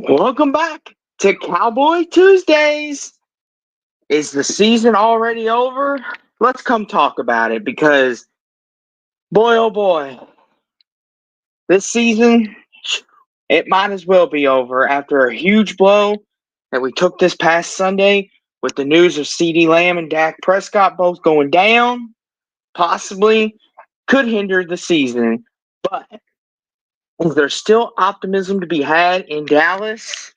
Welcome back to Cowboy Tuesdays. Is the season already over? Let's come talk about it because, boy, oh boy, this season, it might as well be over after a huge blow that we took this past Sunday with the news of CeeDee Lamb and Dak Prescott both going down. Possibly could hinder the season, but is there still optimism to be had in Dallas?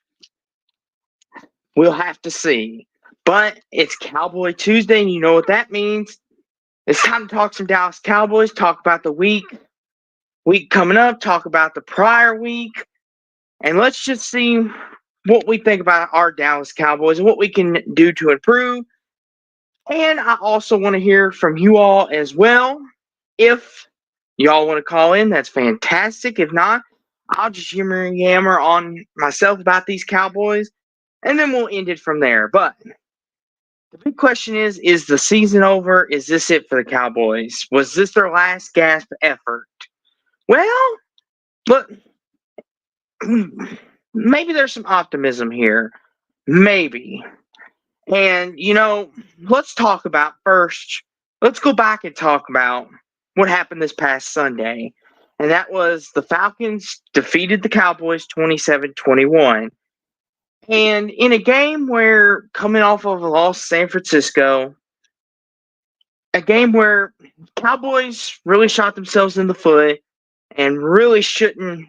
We'll have to see. But it's Cowboy Tuesday, and you know what that means. It's time to talk some Dallas Cowboys, talk about the week coming up, talk about the prior week, and let's just see what we think about our Dallas Cowboys and what we can do to improve. And I also want to hear from you all as well. If y'all want to call in, that's fantastic. If not, I'll just yammer on myself about these Cowboys, and then we'll end it from there. But the big question is the season over? Is this it for the Cowboys? Was this their last gasp effort? Well, but maybe there's some optimism here. Maybe. And, let's talk about first, let's go back and talk about what happened this past Sunday. And that was the Falcons defeated the Cowboys 27-21. And in a game where, coming off of a loss to San Francisco, a game where Cowboys really shot themselves in the foot and really shouldn't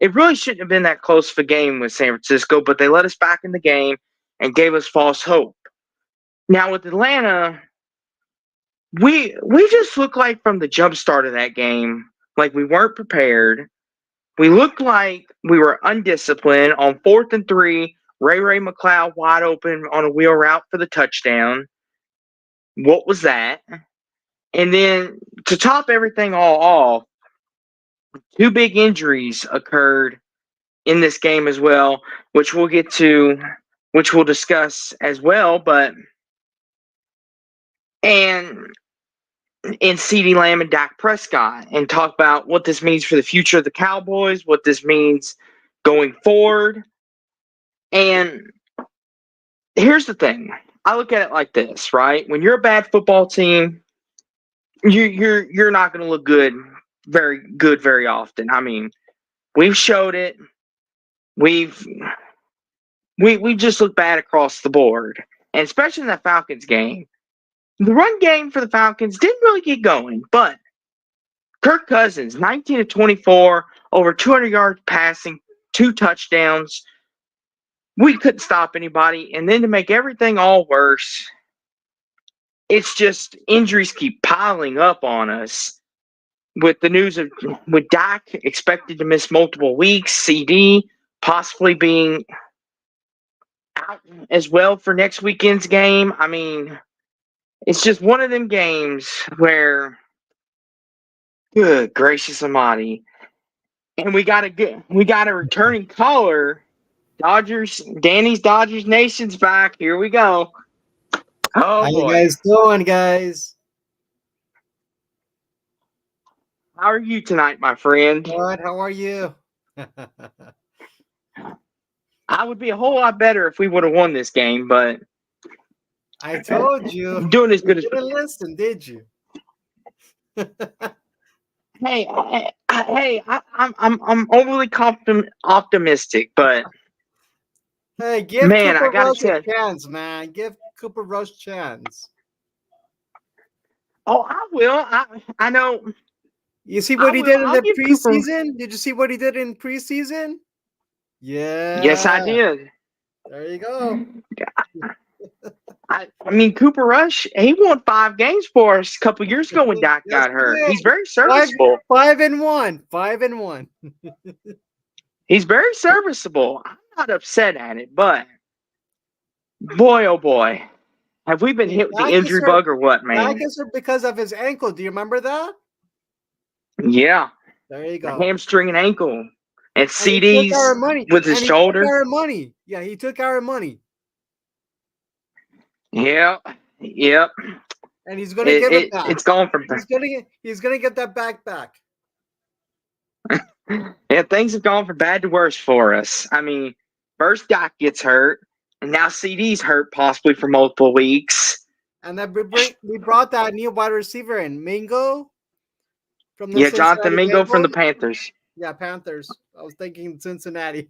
have been that close of a game with San Francisco, but they let us back in the game and gave us false hope. Now with Atlanta, we just looked like from the jump start of that game, like we weren't prepared. We looked like we were undisciplined on 4th and 3. Ray McLeod wide open on a wheel route for the touchdown. What was that? And then to top everything all off, 2 big injuries occurred in this game as well, which we'll discuss as well. But in CeeDee Lamb and Dak Prescott, and talk about what this means for the future of the Cowboys, what this means going forward. And here's the thing. I look at it like this, right? When you're a bad football team, you're not going to look very often. I mean, we've showed it. We just look bad across the board, and especially in that Falcons game. The run game for the Falcons didn't really get going, but Kirk Cousins, 19 of 24, over 200 yards passing, 2 touchdowns. We couldn't stop anybody, and then to make everything all worse, it's just injuries keep piling up on us. With the news of with Dak expected to miss multiple weeks, CD possibly being out as well for next weekend's game. I mean, it's just one of them games where, good gracious almighty, and we got a returning caller. Danny's Dodgers Nation's back. Here we go. Oh, How boy. you guys doing, guys? How are you tonight, my friend? Good. How are you? I would be a whole lot better if we would have won this game, but I told you. I'm doing as good as. You didn't listen, did you? Hey, I'm overly optimistic, but Hey, give man, Cooper I gotta Rush say, a chance, man. Give Cooper Rush a chance. oh, I will. I know. You see what I he will. did in I'll the give Cooper. preseason? Did you see what he did in preseason? Yeah. Yes, I did. There you go. I mean, Cooper Rush, he won 5 games for us a couple years ago when Dak got hurt. He's very serviceable. 5-1. 5-1. He's very serviceable. I'm not upset at it, but boy, oh boy, have we been hit with the injury bug or what, man? Dak is hurt because of his ankle. Do you remember that? Yeah. There you go. Hamstring and ankle. And He CDs took our money. with his shoulder. He took our money. Yeah, he took our money. Yep. And he's going to give it back. It's gone from. He's going to get that back. Yeah, things have gone from bad to worse for us. I mean, first Doc gets hurt, and now CD's hurt possibly for multiple weeks. And then we brought that new wide receiver in, Mingo from the Yeah, Jonathan Cincinnati Mingo from the Bengals. Panthers. Yeah, Panthers. I was thinking Cincinnati.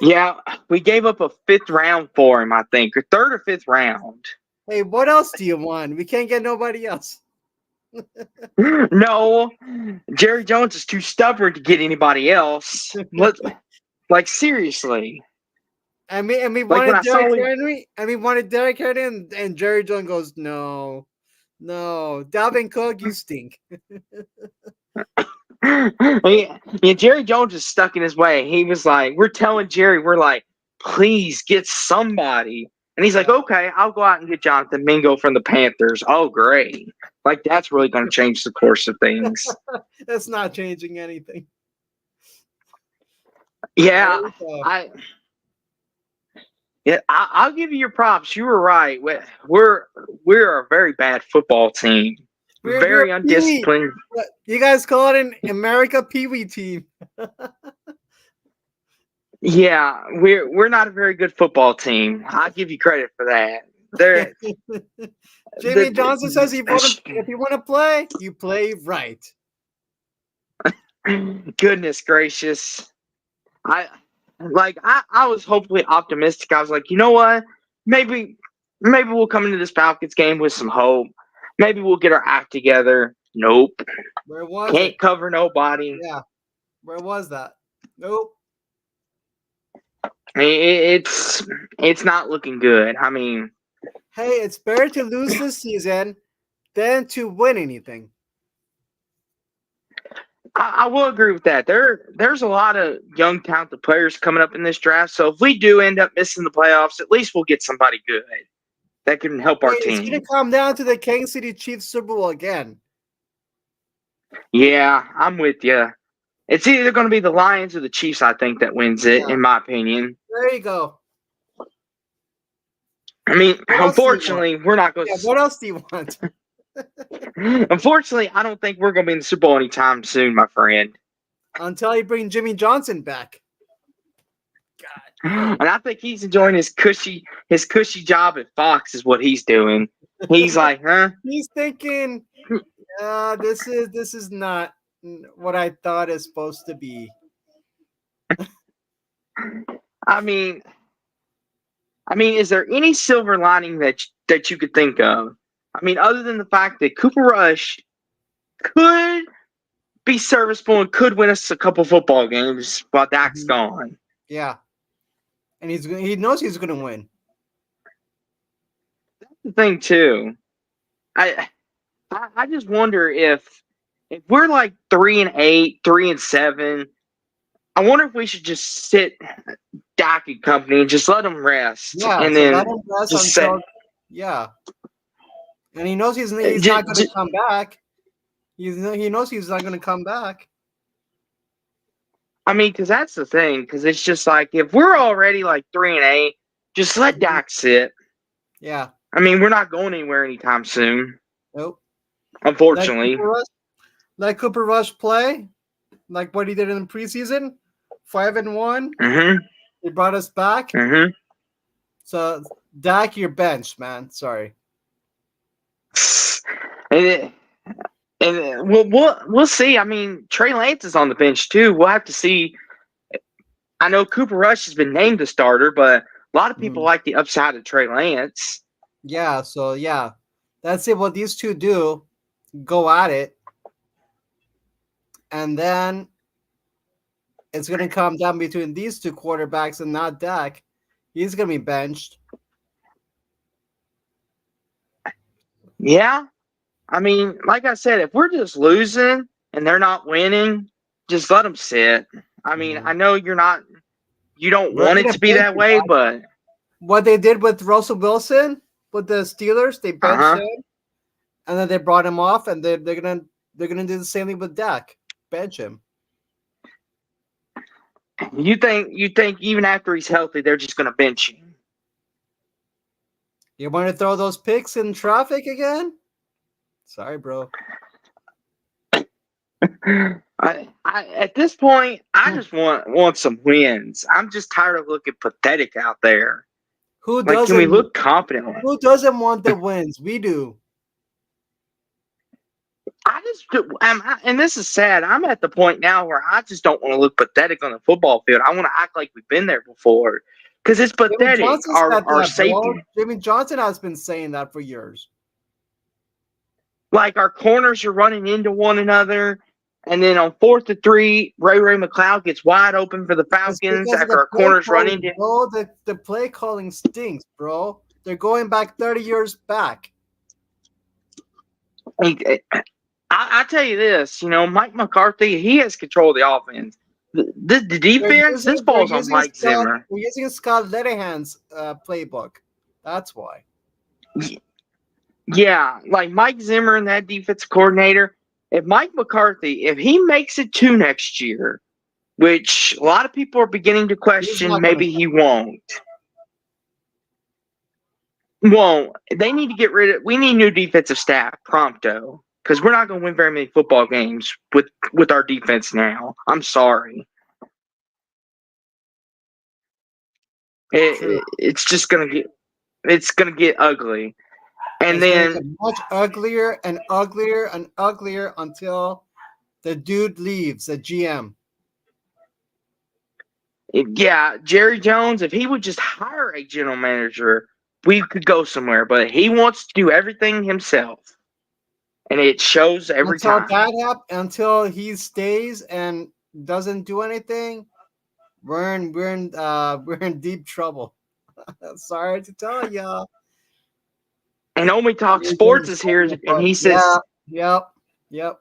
Yeah, we gave up a fifth round for him, I think, or third or fifth round. Hey, what else do you want? We can't get nobody else. No, Jerry Jones is too stubborn to get anybody else. Like seriously. And we Like when wanted I saw Derrick him, Henry, and Jerry Jones goes, no, Dalvin Cook, you stink. yeah, Jerry Jones is stuck in his way. He was like, we're telling Jerry, we're like, please get somebody. And he's like, Yeah, okay, I'll go out and get Jonathan Mingo from the Panthers. Oh, great. Like, that's really going to change the course of things. that's not changing anything. Yeah, There you I. Yeah, I'll give you your props. You were right. We're a very bad football team. we're Very Pee Wee. undisciplined. You guys call it an America Pee Wee team. Yeah, we're not a very good football team. I'll give you credit for that. They're Jimmy the, Johnson says if you want to play, you play right. goodness gracious. I was hopefully optimistic. I was like, you know what? Maybe we'll come into this Falcons game with some hope. Maybe we'll get our act together. Nope. Where was Can't it? cover nobody. Yeah. Where was that? Nope. It's not looking good. I mean, Hey, it's better to lose this season than to win anything. I will agree with that. There's a lot of young, talented players coming up in this draft. So if we do end up missing the playoffs, at least we'll get somebody good that can help Hey, our it's going team. to come down to the Kansas City Chiefs Super Bowl again. Yeah, I'm with you. It's either going to be the Lions or the Chiefs, I think, that wins it, Yeah. in my opinion. There you go. I mean, What else do you want? unfortunately, we're not going Yeah, to. what else do you want? Unfortunately, I don't think we're going to be in the Super Bowl anytime soon, my friend. Until you bring Jimmy Johnson back. God. And I think he's enjoying his cushy job at Fox is what he's doing. He's like, huh? He's thinking, this is not what I thought it's supposed to be. I mean, is there any silver lining that you could think of? I mean, other than the fact that Cooper Rush could be serviceable and could win us a couple football games while Dak's gone. Yeah, and he knows he's going to win. That's the thing too. I just wonder if we're like 3-8, 3-7. I wonder if we should just sit Dak and company and just let him rest. Yeah, and so then let him rest just until yeah. And he knows he's not going to come back. He knows he's not going to come back. I mean, because that's the thing. Because it's just like if we're already like 3-8, just let Dak sit. Yeah. I mean, we're not going anywhere anytime soon. Nope. Unfortunately. Let Cooper Rush play like what he did in the preseason. 5-1. Mm-hmm. He brought us back. Mm-hmm. So Dak, you're benched, man. Sorry. And we'll see. I mean, Trey Lance is on the bench too. We'll have to see. I know Cooper Rush has been named the starter, but a lot of people like the upside of Trey Lance. Yeah, so yeah. That's it. What these two do, go at it. And then it's going to come down between these two quarterbacks and not Dak. He's going to be benched. Yeah. I mean, like I said, if we're just losing and they're not winning, just let them sit. I mean, I know you don't want it to be that way, but what they did with Russell Wilson with the Steelers, they benched him, and then they brought him off, and they're gonna do the same thing with Dak, bench him. You think even after he's healthy, they're just gonna bench him? You want to throw those picks in traffic again? Sorry, bro. At this point, I just want some wins. I'm just tired of looking pathetic out there. Who Like, can we doesn't? look confident? Who doesn't want the wins? We do. And this is sad. I'm at the point now where I just don't want to look pathetic on the football field. I want to act like we've been there before because it's Jimmy pathetic. Johnson said Our that, bro. safety, Jimmy Johnson has been saying that for years. like our corners are running into one another. And then on 4th and 3, Ray McLeod gets wide open for the It's Falcons because of after the our play corners run calling, into. bro. The play calling stinks, bro. They're going back 30 years back. I tell you this, Mike McCarthy, he has control of the offense. The defense, this falls on Mike Zimmer. We're using Scott Linehan's playbook. That's why. Yeah, like Mike Zimmer and that defensive coordinator. If Mike McCarthy, if he makes it to next year, which a lot of people are beginning to question, maybe he won't. They need to get rid of. We need new defensive staff prompto because we're not going to win very many football games with our defense now. I'm sorry. It's just gonna get ugly, and then get much uglier and uglier and uglier until the dude leaves, the GM. Yeah, Jerry Jones, if he would just hire a general manager, we could go somewhere. But he wants to do everything himself, and it shows every time. Until he stays and doesn't do anything, we're in deep trouble. Sorry to tell y'all. And Omi Talk Sports is here, and he says, "Yep." Yep.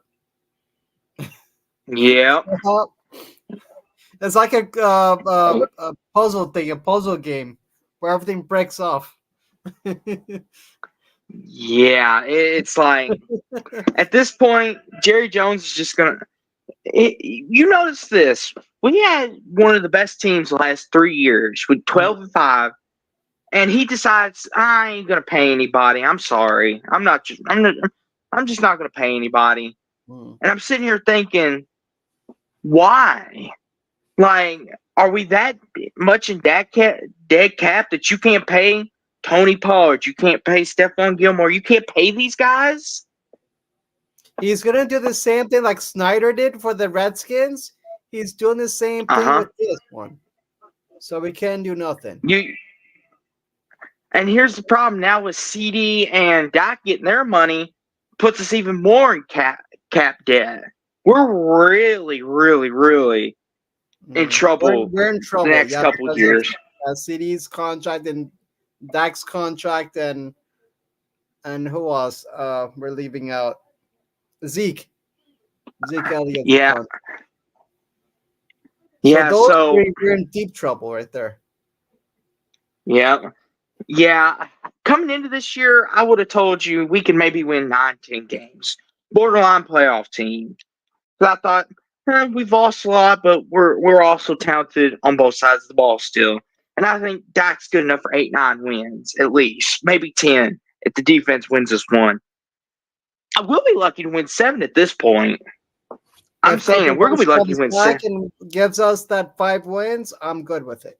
It's like a puzzle thing, a puzzle game where everything breaks off. Yeah, it's like at this point, Jerry Jones is just gonna. You notice this? We had one of the best teams the last 3 years with 12-5, and he decides I ain't gonna pay anybody. I'm sorry, I'm just not gonna pay anybody. And I'm sitting here thinking, why? Like, are we that much in dead cap that you can't pay Tony Pollard, you can't pay Stephon Gilmore, you can't pay these guys? He's gonna do the same thing like Snyder did for the Redskins. He's doing the same thing with this one. So we can't do nothing. And here's the problem now with CD and Dak getting their money puts us even more in cap debt. We're really, really, really in trouble. We're in trouble the next couple of years. CD's contract and Dak's contract and who else? We're leaving out Zeke Elliott. Yeah. So we're in deep trouble right there. Yeah. Yeah. Coming into this year, I would have told you we can maybe win 9-10 games. Borderline playoff team. I thought, we've lost a lot, but we're also talented on both sides of the ball still. And I think Dak's good enough for 8-9 wins, at least. Maybe 10 if the defense wins us 1. I will be lucky to win 7 at this point. I'm saying we're going to be lucky to win 7. And gives us that 5 wins, I'm good with it.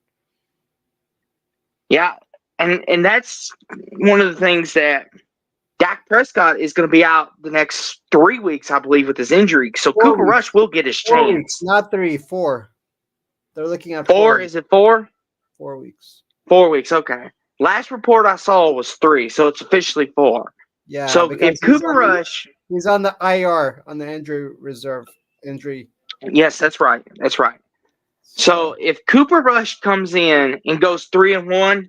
Yeah, and that's one of the things that Dak Prescott is going to be out the next 3 weeks, I believe, with his injury. So Cooper Rush will get his chance. Weeks, not 3, 4. They're looking at 4. Is it 4? 4 weeks. 4 weeks. Okay. Last report I saw was 3, so it's officially 4. Yeah. So if Cooper Rush, he's on the IR, on the injury reserve. Yes, that's right. That's right. So if Cooper Rush comes in and goes 3-1,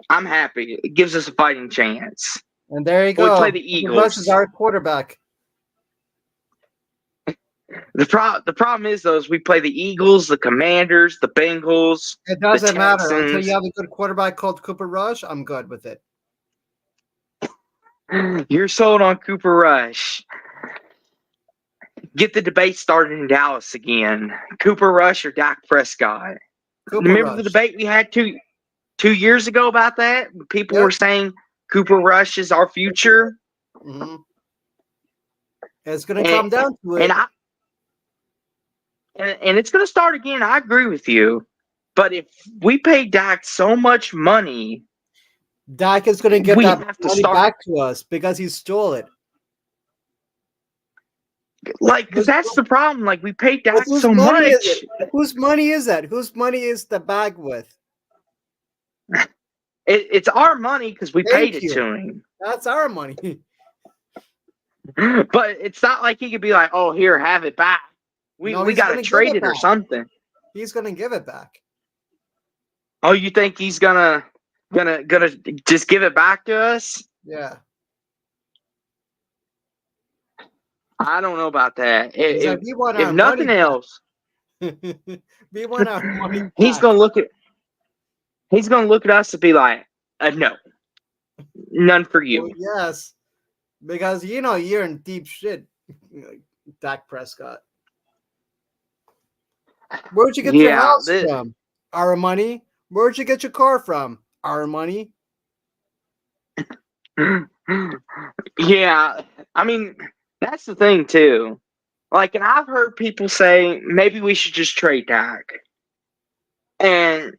I'm happy. It gives us a fighting chance. And there you go. We play the Eagles. Rush is our quarterback. The problem is, though, is we play the Eagles, the Commanders, the Bengals. It doesn't matter. Until you have a good quarterback called Cooper Rush, I'm good with it. You're sold on Cooper Rush. Get the debate started in Dallas again. Cooper Rush or Dak Prescott? Remember the debate we had two years ago about that? People were saying Cooper Rush is our future. Mm-hmm. It's going to come down to it. and it's going to start again. I agree with you. But if we pay Dak so much money, Dak is going to give we that have to money start. back to us because he stole it. Like, because that's the problem. Like, we pay But Dak whose so money is much. it? Whose money is that? Whose money is the bag with? It's our money because we paid Thank it you. to him. That's our money. But it's not like he could be like, "Oh, here, have it back." We No, he's got to going to give trade it it or back. something. He's going to give it back. Oh, you think he's gonna just give it back to us? Yeah. I don't know about that. He's like, we want If our money nothing back. else, We want our money back. he's gonna look at us and be like, "No, none for you." Well, yes, because you're in deep shit, Dak Prescott. Where'd you get your house from? Our money. Where'd you get your car from? Our money. Yeah, I mean, that's the thing too. Like, and I've heard people say maybe we should just trade Dak and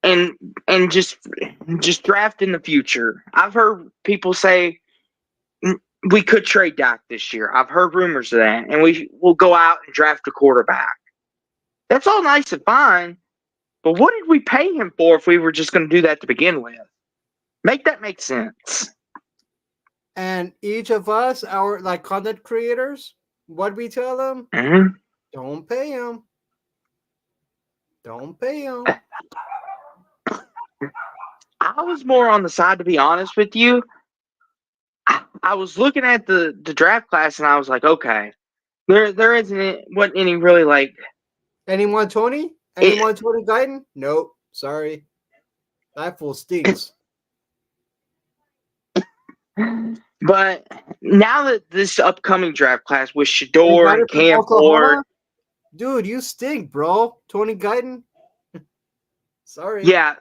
and just draft in the future. I've heard people say we could trade Dak this year. I've heard rumors of that, and we will go out and draft a quarterback. That's all nice and fine, but what did we pay him for if we were just going to do that to begin with? Make that make sense. And each of us, our content creators, what we tell them? Mm-hmm. Don't pay him. Don't pay him. I was more on the side, to be honest with you. I was looking at the draft class, and I was like, okay, there wasn't any really like. Anyone, Tony? Anyone, Tony Guyton? Nope. Sorry, that fool stinks. But now that this upcoming draft class with Shador and Cam Ford, dude, you stink, bro. Tony Guyton. Sorry. Yeah,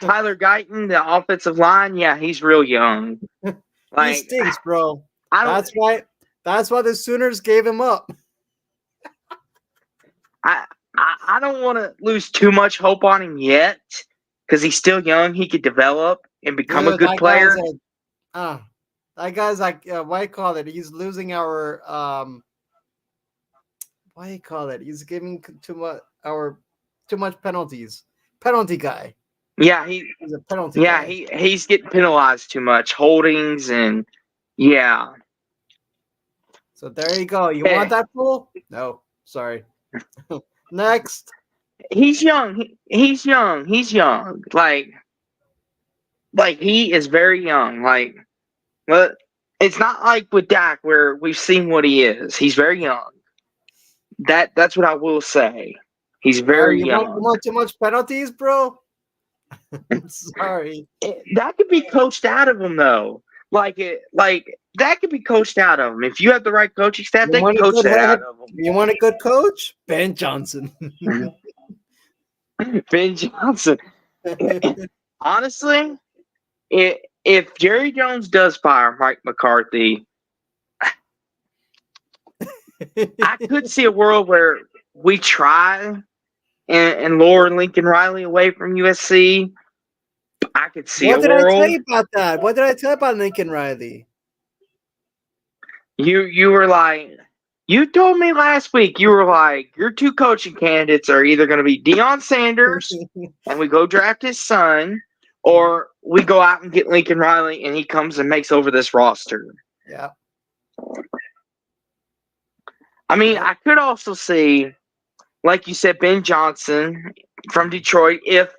Tyler Guyton, the offensive line. Yeah, he's real young. He stinks, bro. That's why the Sooners gave him up. I don't want to lose too much hope on him yet because he's still young. He could develop and become a good player. That guy's like, what do you call it? He's losing our what do you call it? He's giving too much penalties. Penalty guy. Yeah, he's a penalty guy. He's getting penalized too much, holdings and yeah. So there you go. You want that fool? No, sorry. Next. He's young. He's young. He's young. Like he is very young. But it's not like with Dak where we've seen what he is. He's very young. That's what I will say. He's very young. You want too much penalties, bro? Sorry. That could be coached out of him though. That could be coached out of him. If you have the right coaching staff, they can coach that out of him. You want a good coach? Ben Johnson. Ben Johnson. Honestly, if Jerry Jones does fire Mike McCarthy, I could see a world where we try and lure Lincoln Riley away from USC. I could see What did I tell you about that? What did I tell you about Lincoln Riley? You were like, you told me last week, you were like, your two coaching candidates are either going to be Deion Sanders and we go draft his son, or we go out and get Lincoln Riley and he comes and makes over this roster. Yeah. I mean, I could also see, like you said, Ben Johnson from Detroit if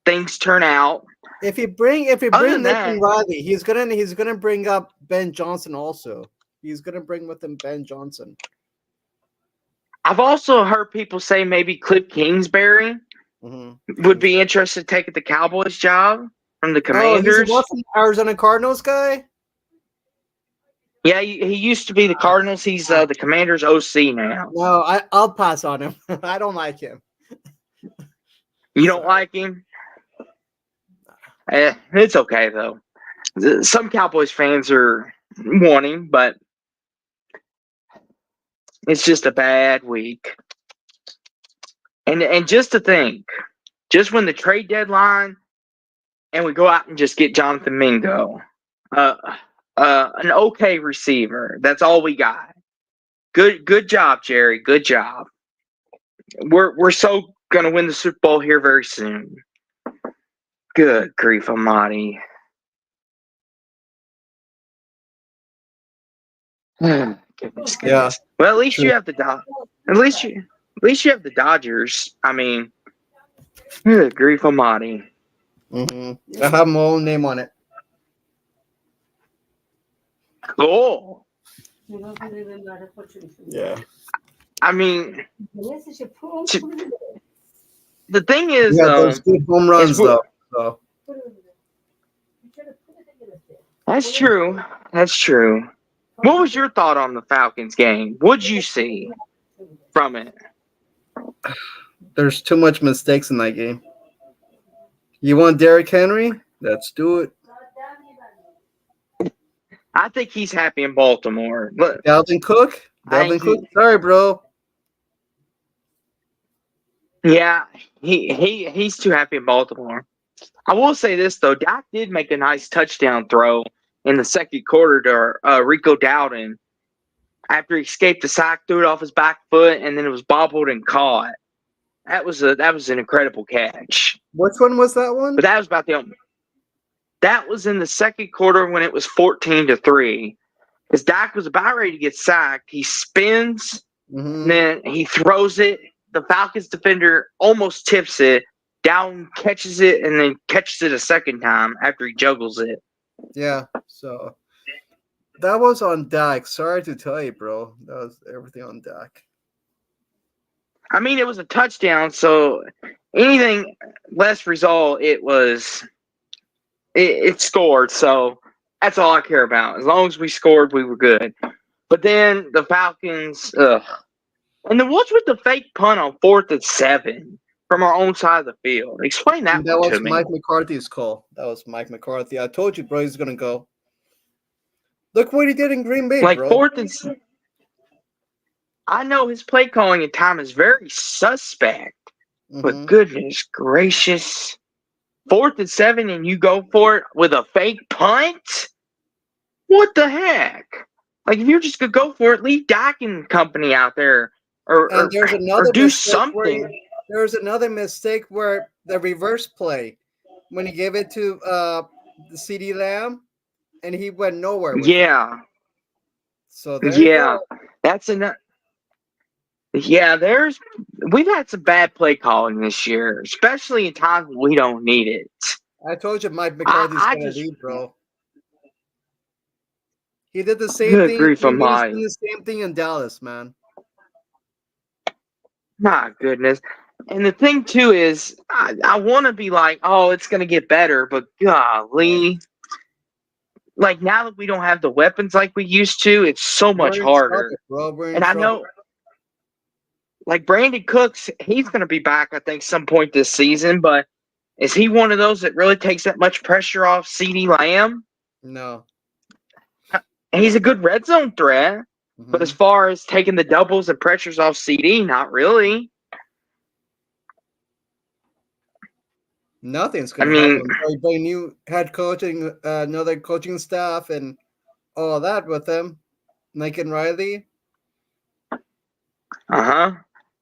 things turn out. If you bring Lincoln Riley, he's gonna bring up Ben Johnson also. He's gonna bring with him Ben Johnson. I've also heard people say maybe Cliff Kingsbury would be interested in taking the Cowboys job from the Commanders. Oh, he's an Arizona Cardinals guy? Yeah, he used to be the Cardinals. He's the Commanders' OC now. No, I'll pass on him. I don't like him. You don't like him? It's okay, though. Some Cowboys fans are wanting, but It's just a bad week. And just to think, just when the trade deadline and we go out and just get Jonathan Mingo, an okay receiver. That's all we got. Good job, Jerry. Good job. We're so gonna win the Super Bowl here very soon. Good grief, Almighty. Goodness. Yeah. Well, at least you have the at least you have the Dodgers. I mean, good grief, Almighty. Mm-hmm. I have my own name on it. Cool. Yeah. I mean, the thing is, Yeah, those good home runs, though. So. That's true. That's true. What was your thought on the Falcons game? What'd you see from it? There's too much mistakes in that game. You want Derrick Henry? Let's do it. I think he's happy in Baltimore. Look, Dalvin Cook? Sorry, bro. Yeah, he's too happy in Baltimore. I will say this though, Dak did make a nice touchdown throw in the second quarter to Rico Dowdle after he escaped the sack, threw it off his back foot, and then it was bobbled and caught. That was an incredible catch. Which one was that one? But that was about the only. That was in the second quarter when it was 14-3. Because Dak was about ready to get sacked. He spins, and then he throws it. The Falcons defender almost tips it. Down catches it, and then catches it a second time after he juggles it. Yeah, so that was on Dak. Sorry to tell you, bro. That was everything on Dak. I mean, it was a touchdown, so anything less result, it scored. So that's all I care about. As long as we scored, we were good. But then the Falcons, and then what's with the fake punt on 4th and 7 from our own side of the field? Explain that to me. That was Mike McCarthy's call. That was Mike McCarthy. I told you, bro, he's going to go. Look what he did in Green Bay, like bro. 4th and 7. I know his play calling at time is very suspect, but goodness gracious. 4th and 7 and you go for it with a fake punt? What the heck? Like, if you're just going to go for it, leave Dak and company out there or do something. There was another mistake where the reverse play, when he gave it to the CD Lamb, and he went nowhere with it. So there you go. That's enough. Yeah, we've had some bad play calling this year, especially in times when we don't need it. I told you Mike McCarthy's going to lead, bro. He did the same thing. He's doing the same thing in Dallas, man. My goodness. And the thing, too, is I want to be like, oh, it's going to get better, but golly. Like, now that we don't have the weapons like we used to, it's so much harder. And I know, like, Brandon Cooks, he's going to be back, I think, some point this season, but is he one of those that really takes that much pressure off CD Lamb? No. He's a good red zone threat, but as far as taking the doubles and pressures off CD, not really. Nothing's going to happen. Everybody new head coaching, another coaching staff, and all that with them. Lincoln Riley.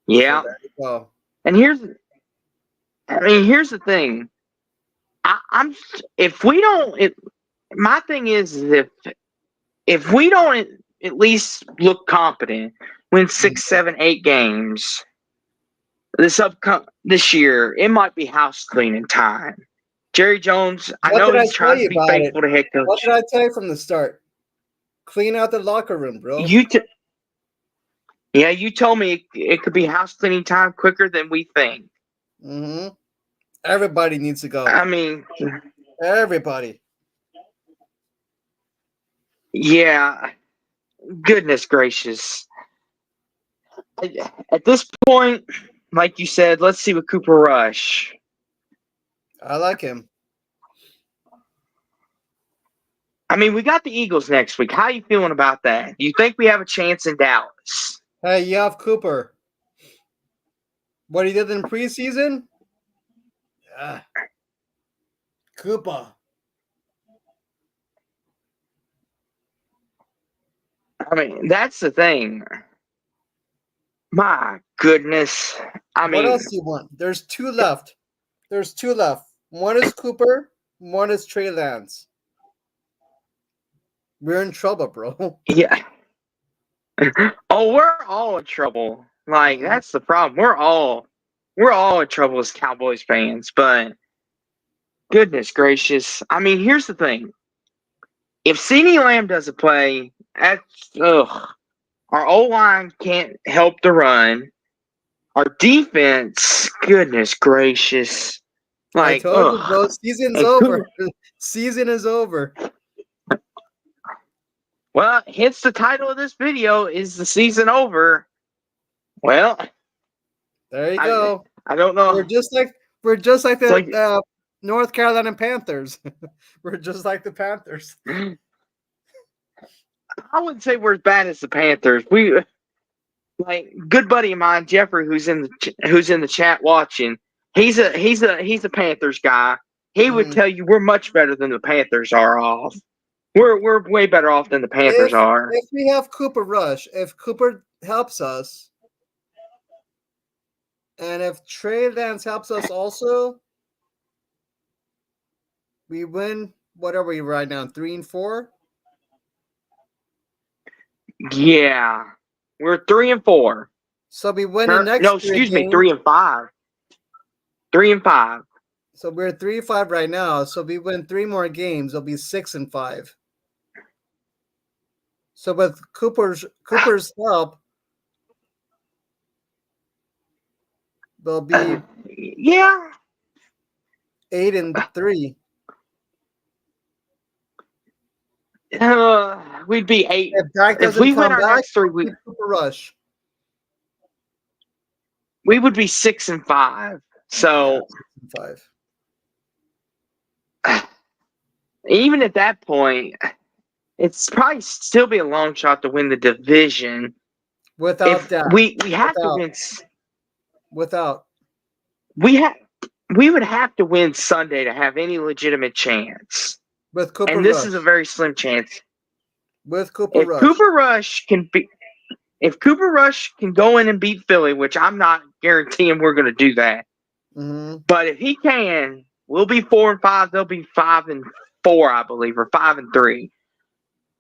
Yeah. So and here's the thing. My thing is if we don't at least look competent, win 6, 7, 8 games this year, it might be house cleaning time. Jerry Jones, I know he's trying to be faithful to head coach. What did I tell you from the start? Clean out the locker room, bro. You told me it could be house cleaning time quicker than we think. Everybody needs to go. I mean, everybody. Yeah. Goodness gracious. At this point, like you said, let's see what Cooper Rush. I like him. I mean, we got the Eagles next week. How are you feeling about that? Do you think we have a chance in Dallas? Hey, you have Cooper. What he did in preseason? Cooper. I mean, that's the thing. My goodness. What else do you want? There's two left. One is Cooper. One is Trey Lance. We're in trouble, bro. Yeah. Oh, we're all in trouble. Like, that's the problem. We're all in trouble as Cowboys fans. But goodness gracious. I mean, here's the thing. If CeeDee Lamb doesn't play, that's our O-line can't help the run. Our defense, goodness gracious. Like, I told you, bro, season's over. Season is over. Well, hence the title of this video, is the season over? Well, there you go. I don't know. We're just like the North Carolina Panthers. We're just like the Panthers. I wouldn't say we're as bad as the Panthers. We good buddy of mine, Jeffrey, who's in the chat watching. He's a Panthers guy. He would tell you we're much better than the Panthers are off. We're way better off than the Panthers are. If we have Cooper Rush, if Cooper helps us, and if Trey Lance helps us also, we win. What are we right now? 3-4? Yeah. We're 3-4. So we win the next. No, excuse me, 3-5. 3-5. So we're 3-5 right now. So we win 3 more games. It'll be 6-5. So with Cooper's help, they'll be 8-3. We'd be 8. If we win our next 3, we Cooper Rush. We would be 6-5. So 5. Even at that point, it's probably still be a long shot to win the division. Without doubt. We have to win. Without. We would have to win Sunday to have any legitimate chance. With Cooper Rush. And this is a very slim chance. With Cooper Rush. If Cooper Rush can go in and beat Philly, which I'm not guaranteeing we're going to do that. Mm-hmm. But if he can, we'll be 4-5. They'll be 5-4, I believe, or 5-3.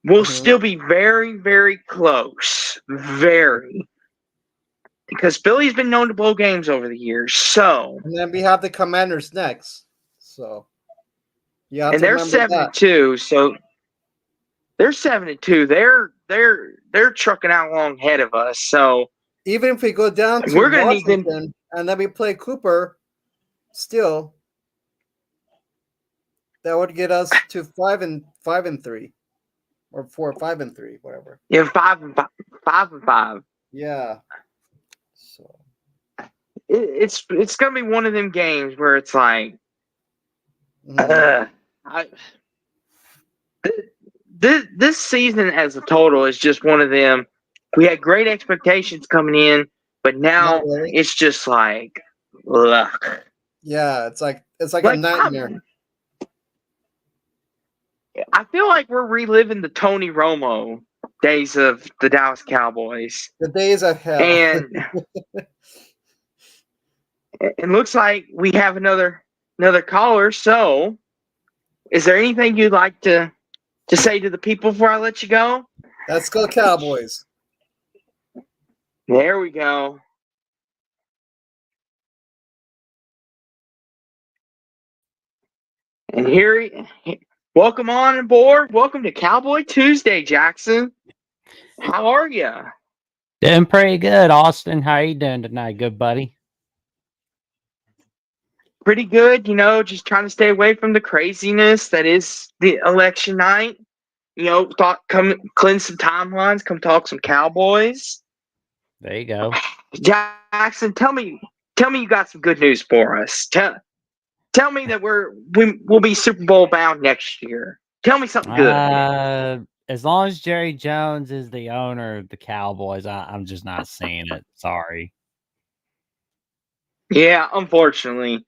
We'll still be very, very close. Very. Because Philly's been known to blow games over the years. So. And then we have the Commanders next. So. Yeah. And they're 7-2. So. They're 7-2. They're trucking out long ahead of us. So. Even if we go down to Washington and then we play Cooper, still, that would get us to 5-3. Or 4-5-3, whatever. Yeah, 5-5. Yeah. So it's gonna be one of them games where it's like, this season as a total is just one of them. We had great expectations coming in, but now it's just like, ugh. Yeah, it's like a nightmare. I feel like we're reliving the Tony Romo days of the Dallas Cowboys. The days of hell. And it looks like we have another caller. So, is there anything you'd like to say to the people before I let you go? Let's go Cowboys. There we go. And welcome on board. Welcome to Cowboy Tuesday, Jackson. How are you? Doing pretty good, Austin. How are you doing tonight, good buddy? Pretty good. Just trying to stay away from the craziness that is the election night. Cleanse some timelines. Come talk some Cowboys. There you go. Jackson, tell me you got some good news for us. Tell me that we'll be Super Bowl bound next year. Tell me something good. as long as Jerry Jones is the owner of the Cowboys, I'm just not seeing it. Sorry. Yeah, unfortunately.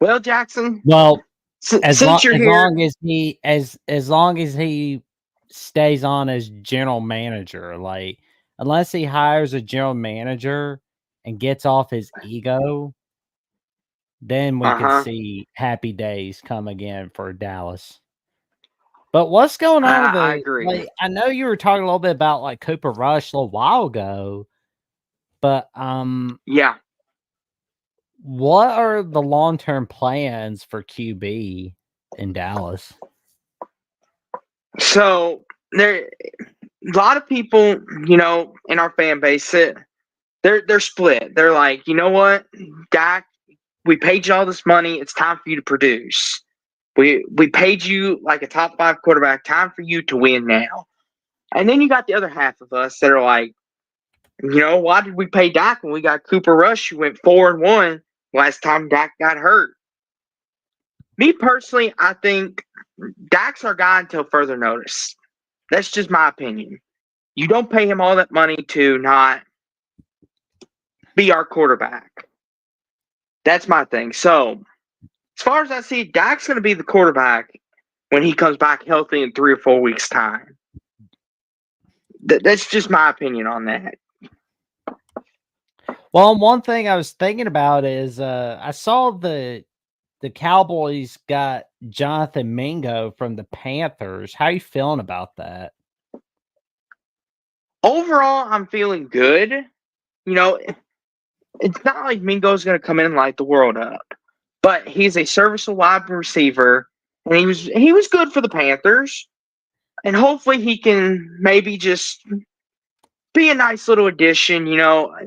Well, Jackson. Well, since you're here, as long as he stays on as general manager, like unless he hires a general manager and gets off his ego, then we could see happy days come again for Dallas. But what's going on with I agree. I know you were talking a little bit about like Cooper Rush a little while ago, but yeah. what are the long-term plans for QB in Dallas? So there, a lot of people, in our fan base, they're split. They're like, you know what, Dak, we paid you all this money. It's time for you to produce. We paid you like a top 5 quarterback. Time for you to win now. And then you got the other half of us that are like, why did we pay Dak when we got Cooper Rush, who went 4-1 last time Dak got hurt? Me personally, I think Dak's our guy until further notice. That's just my opinion. You don't pay him all that money to not be our quarterback. That's my thing. So, as far as I see, Dak's going to be the quarterback when he comes back healthy in 3 or 4 weeks' time. That's just my opinion on that. Well, one thing I was thinking about is I saw the Cowboys got Jonathan Mingo from the Panthers. How are you feeling about that? Overall, I'm feeling good. It's not like Mingo's going to come in and light the world up, but he's a serviceable wide receiver, and he was good for the Panthers, and hopefully he can maybe just be a nice little addition,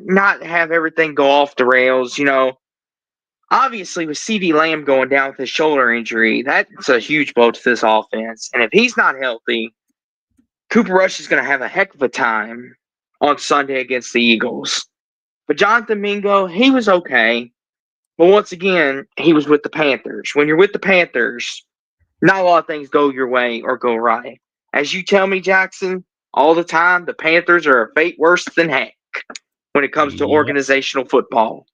not have everything go off the rails, Obviously, with CeeDee Lamb going down with his shoulder injury, that's a huge blow to this offense. And if he's not healthy, Cooper Rush is going to have a heck of a time on Sunday against the Eagles. But Jonathan Mingo, he was okay. But once again, he was with the Panthers. When you're with the Panthers, not a lot of things go your way or go right. As you tell me, Jackson, all the time, the Panthers are a fate worse than heck when it comes to organizational football.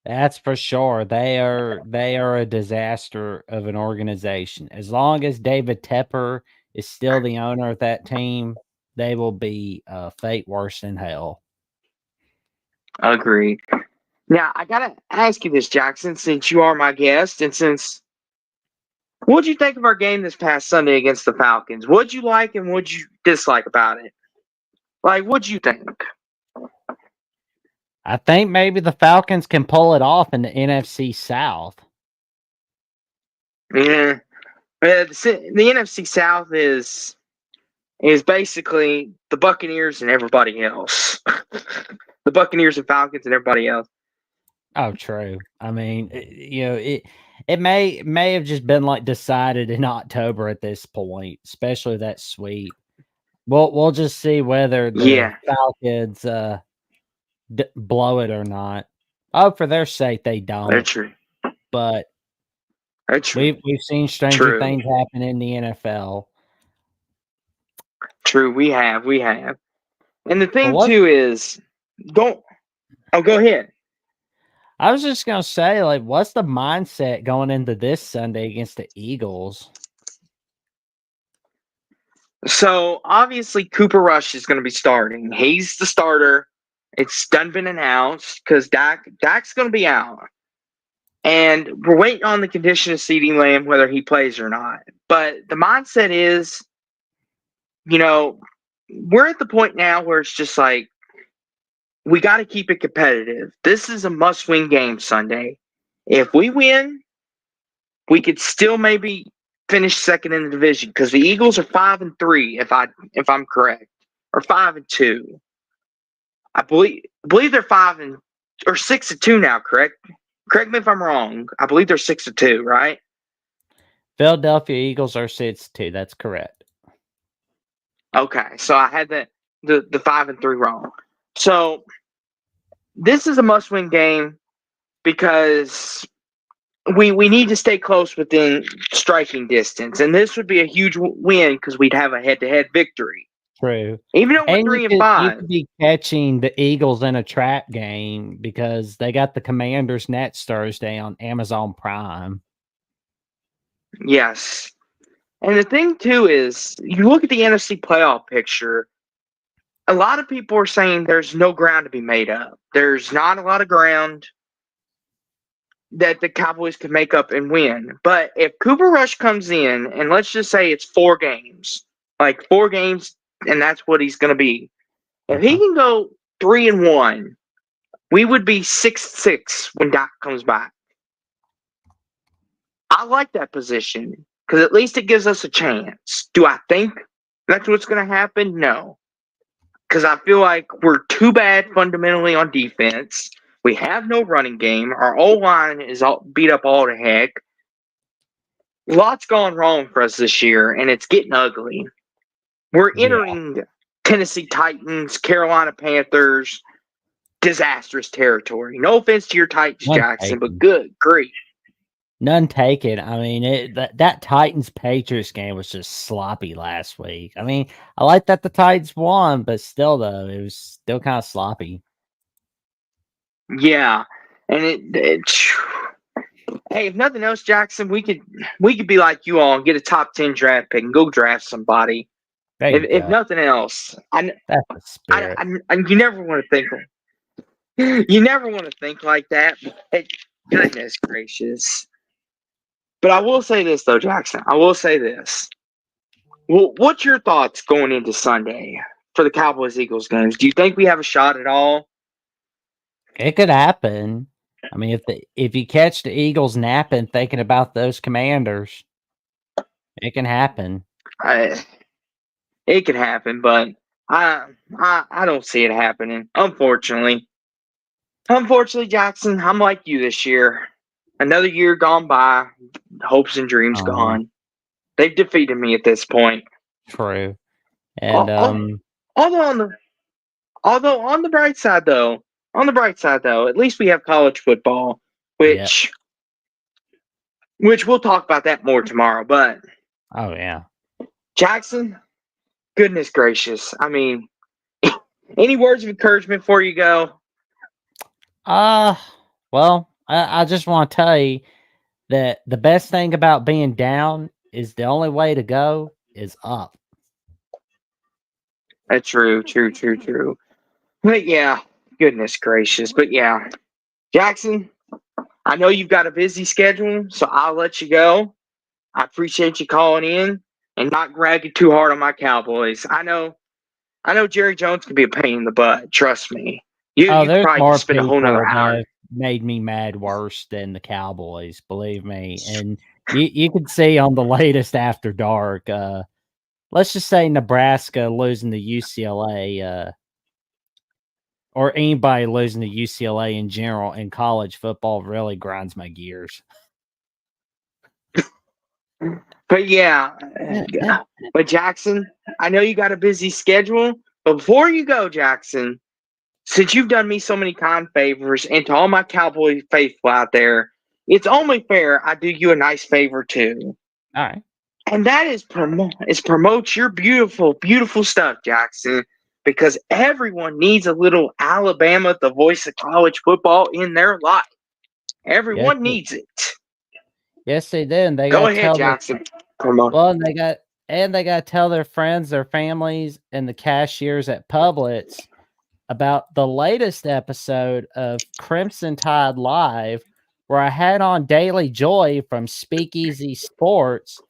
That's for sure. They are a disaster of an organization. As long as David Tepper is still the owner of that team, they will be fate worse than hell. Agreed. Now, I got to ask you this, Jackson, since you are my guest, and what'd you think of our game this past Sunday against the Falcons? What'd you like and what'd you dislike about it? Like, what'd you think? I think maybe the Falcons can pull it off in the NFC South. Yeah. The NFC South is basically the Buccaneers and everybody else. The Buccaneers and Falcons and everybody else. Oh, true. I mean, it may have just been like decided in October at this point, especially that sweep. We'll just see whether the Falcons blow it or not. Oh, for their sake, they don't. That's true. But that's true. We've seen stranger things happen in the NFL. True, we have. And the thing too is, go ahead. I was just gonna say, like, what's the mindset going into this Sunday against the Eagles? So obviously Cooper Rush is going to be starting. He's the starter. It's done been announced because Dak's going to be out, and we're waiting on the condition of CeeDee Lamb whether he plays or not. But the mindset is, we're at the point now where it's just like we got to keep it competitive. This is a must-win game Sunday. If we win, we could still maybe finish second in the division because the Eagles are 5-3, if I'm correct, or 5-2. I believe they're 6-2 now. Correct me if I'm wrong. I believe they're 6-2, right? Philadelphia Eagles are 6-2. That's correct. Okay, so I had the 5-3 wrong. So this is a must-win game because we need to stay close within striking distance, and this would be a huge win because we'd have a head-to-head victory. True. Even though we're And 3-5, you could be catching the Eagles in a trap game because they got the Commanders next Thursday on Amazon Prime. Yes. And the thing, too, is you look at the NFC playoff picture, a lot of people are saying there's no ground to be made up. There's not a lot of ground that the Cowboys can make up and win. But if Cooper Rush comes in, and let's just say it's 4 games, like 4 games, and that's what he's going to be. If he can go 3-1, we would be 6-6 when Doc comes back. I like that position because at least it gives us a chance. Do I think that's what's going to happen? No. Because I feel like we're too bad fundamentally on defense. We have no running game. Our O-line is all beat up all to heck. Lots gone wrong for us this year, and it's getting ugly. We're entering Tennessee Titans, Carolina Panthers, disastrous territory. No offense to your Titans, Jackson, but good grief. None taken. I mean, that Titans-Patriots game was just sloppy last week. I mean, I like that the Titans won, but still, though, it was still kind of sloppy. Yeah, and hey, if nothing else, Jackson, we could be like you all and get a top 10 draft pick and go draft somebody. If nothing else, that's the spirit. You never want to think. You never want to think like that. But goodness gracious. But I will say this, though, Jackson. I will say this. Well, what's your thoughts going into Sunday for the Cowboys-Eagles games? Do you think we have a shot at all? It could happen. I mean, if you catch the Eagles napping, thinking about those Commanders, it can happen. It can happen, but I don't see it happening. Unfortunately, Jackson, I'm like you this year. Another year gone by, hopes and dreams gone. They've defeated me at this point. True. And although on the bright side though, at least we have college football, which we'll talk about that more tomorrow. But oh yeah, Jackson, goodness gracious! I mean, any words of encouragement before you go? Well, I just want to tell you that the best thing about being down is the only way to go is up. That's true. But yeah, goodness gracious. But yeah, Jackson, I know you've got a busy schedule, so I'll let you go. I appreciate you calling in and not bragging too hard on my Cowboys. I know Jerry Jones can be a pain in the butt. Trust me. You there's probably more spend a whole nother hour. That made me mad worse than the Cowboys, believe me. And you can see on the latest After Dark, let's just say Nebraska losing to UCLA, or anybody losing to UCLA in general in college football really grinds my gears. But yeah, but Jackson, I know you got a busy schedule, but before you go, Jackson, since you've done me so many kind favors, and to all my Cowboy faithful out there, it's only fair I do you a nice favor too. All right. And that is promote your beautiful, beautiful stuff, Jackson, because everyone needs a little Alabama, the voice of college football, in their life. Everyone needs it. Yes, they do. And they go ahead, Jackson. Well, they got to tell their friends, their families, and the cashiers at Publix about the latest episode of Crimson Tide Live, where I had on Daily Joy from Speakeasy Sports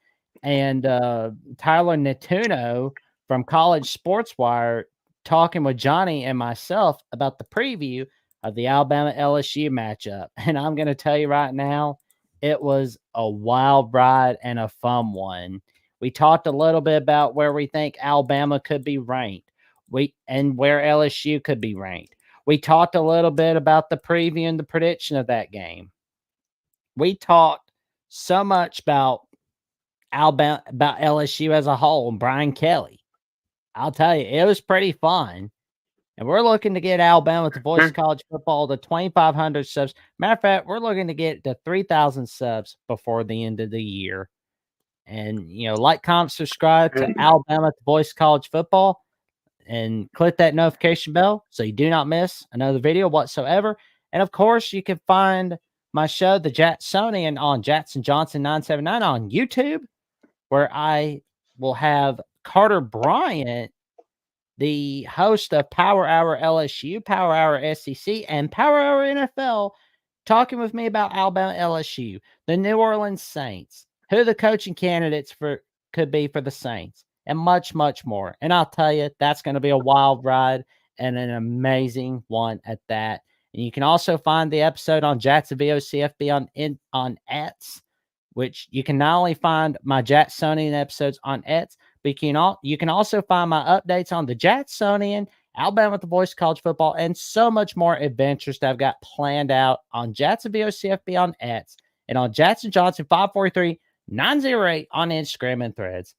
and Tyler Natuno from College Sports Wire talking with Johnny and myself about the preview of the Alabama LSU matchup. And I'm going to tell you right now, it was a wild ride and a fun one. We talked a little bit about where we think Alabama could be ranked. And where LSU could be ranked. We talked a little bit about the preview and the prediction of that game. We talked so much about Alabama, about LSU as a whole, and Brian Kelly. I'll tell you, it was pretty fun. And we're looking to get Alabama to voice college football to 2,500 subs. Matter of fact, we're looking to get to 3,000 subs before the end of the year. And, like, comment, subscribe to Alabama to voice college football and click that notification bell so you do not miss another video whatsoever. And, of course, you can find my show, The Jacksonian, on Jackson Johnson 979 on YouTube, where I will have Carter Bryant, the host of Power Hour LSU, Power Hour SEC, and Power Hour NFL, talking with me about Alabama LSU, the New Orleans Saints, who the coaching candidates could be for the Saints, and much, much more. And I'll tell you, that's going to be a wild ride and an amazing one at that. And you can also find the episode on Jacksonville CFB on X, which you can not only find my Jacksonian episodes on X, but you can also find my updates on the Jacksonian, Alabama with the Voice College Football, and so much more adventures that I've got planned out on Jacksonville CFB on X and on Jackson Johnson 543-908 on Instagram and Threads.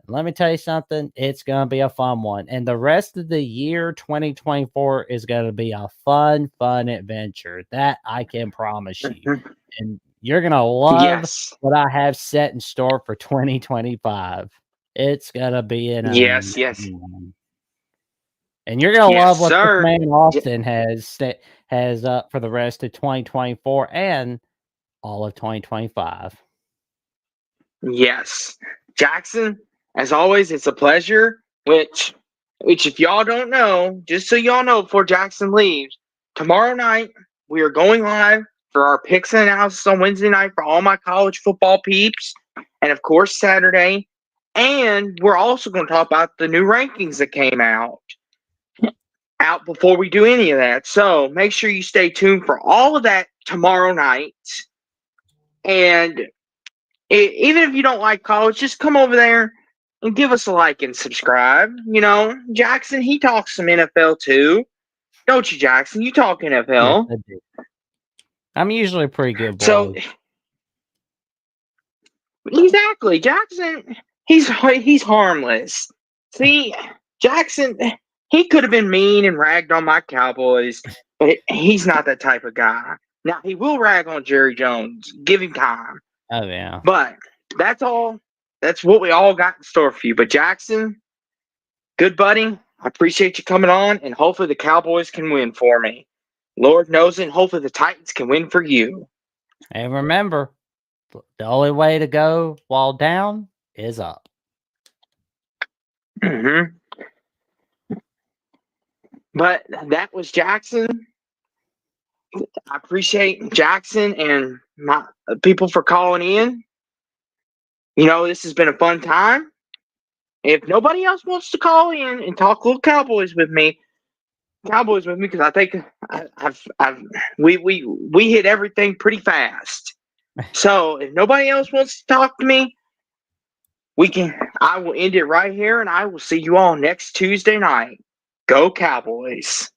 And let me tell you something, it's going to be a fun one. And the rest of the year 2024 is going to be a fun adventure. That I can promise you. And you're going to love what I have set in store for 2025. It's going to be an amazing one. And you're going to love what this man Austin has up for the rest of 2024 and all of 2025. Yes. Jackson, as always, it's a pleasure, which if y'all don't know, just so y'all know before Jackson leaves, tomorrow night we are going live for our picks and analysis on Wednesday night for all my college football peeps, and of course Saturday. And we're also going to talk about the new rankings that came out before we do any of that. So make sure you stay tuned for all of that tomorrow night. And even if you don't like college, just come over there and give us a like and subscribe. Jackson, he talks some NFL too. Don't you, Jackson? You talk NFL. Yes, I do. I'm usually a pretty good boy. So, exactly. Jackson, he's harmless. See, Jackson, he could have been mean and ragged on my Cowboys, but he's not that type of guy. Now, he will rag on Jerry Jones. Give him time. Oh, yeah. But that's all. That's what we all got in store for you. But Jackson, good buddy. I appreciate you coming on, and hopefully the Cowboys can win for me. Lord knows it, and hopefully the Titans can win for you. And remember, the only way to go while down is up. Mm-hmm. But that was Jackson. I appreciate Jackson and my people for calling in. This has been a fun time. If nobody else wants to call in and talk little Cowboys with me, because I think we hit everything pretty fast. So if nobody else wants to talk to me, I will end it right here, and I will see you all next Tuesday night. Go Cowboys.